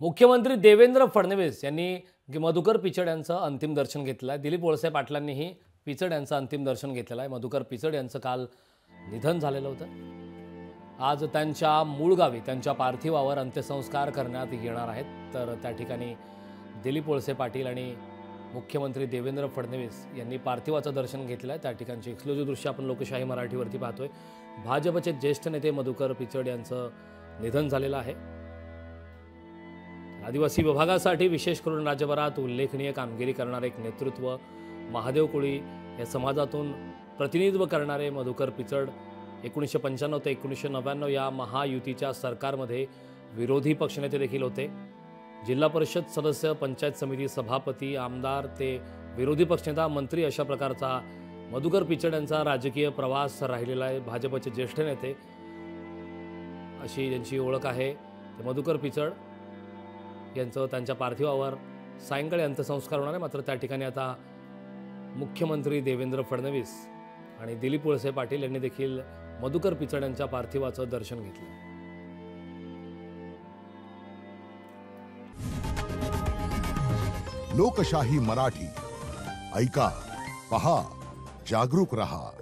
मुख्यमंत्री देवेंद्र फडणवीस यांनी मधुकर पिचड यांचं अंतिम दर्शन घेतलं आहे। दिलीप वळसे पाटलांनीही पिचड यांचं अंतिम दर्शन घेतलेलं आहे। मधुकर पिचड यांचं काल निधन झालेलं होतं। आज त्यांच्या मूळ गावी त्यांच्या पार्थिवावर अंत्यसंस्कार करण्यात येणार आहेत। तर त्या ठिकाणी दिलीप वळसे पाटील आणि मुख्यमंत्री देवेंद्र फडणवीस यांनी पार्थिवाचं दर्शन घेतलं आहे। त्या ठिकाणची एक्सक्लुझिव्ह दृश्य आपण लोकशाही मराठीवरती पाहतोय। भाजपचे ज्येष्ठ नेते मधुकर पिचड यांचं निधन झालेलं आहे। आदिवासी विभागासाठी विशेष करून राज्यभरात उल्लेखनीय कामगिरी करणारे एक नेतृत्व महादेव कोळी या समाजातून प्रतिनिधित्व करणारे मधुकर पिचड 1995 ते 1999 या महायुतीच्या सरकारमध्ये विरोधी पक्षनेते देखील होते। जिल्हा परिषद सदस्य, पंचायत समिती सभापती, आमदार ते विरोधी पक्षनेता, मंत्री अशा प्रकारचा मधुकर पिचड यांचा राजकीय प्रवास राहिलेला आहे। भाजपचे ज्येष्ठ नेते अशी त्यांची ओळख आहे। मधुकर पिचड यांचं त्यांच्या पार्थिवावर सायंकाळी अंत्यसंस्कार होणार आहे। मात्र त्या ठिकाणी आता मुख्यमंत्री देवेंद्र फडणवीस आणि दिलीप वळसे पाटील यांनी देखील मधुकर पिचड यांच्या पार्थिवाचं दर्शन घेतलं। लोकशाही मराठी ऐका, पहा, जागरूक रहा।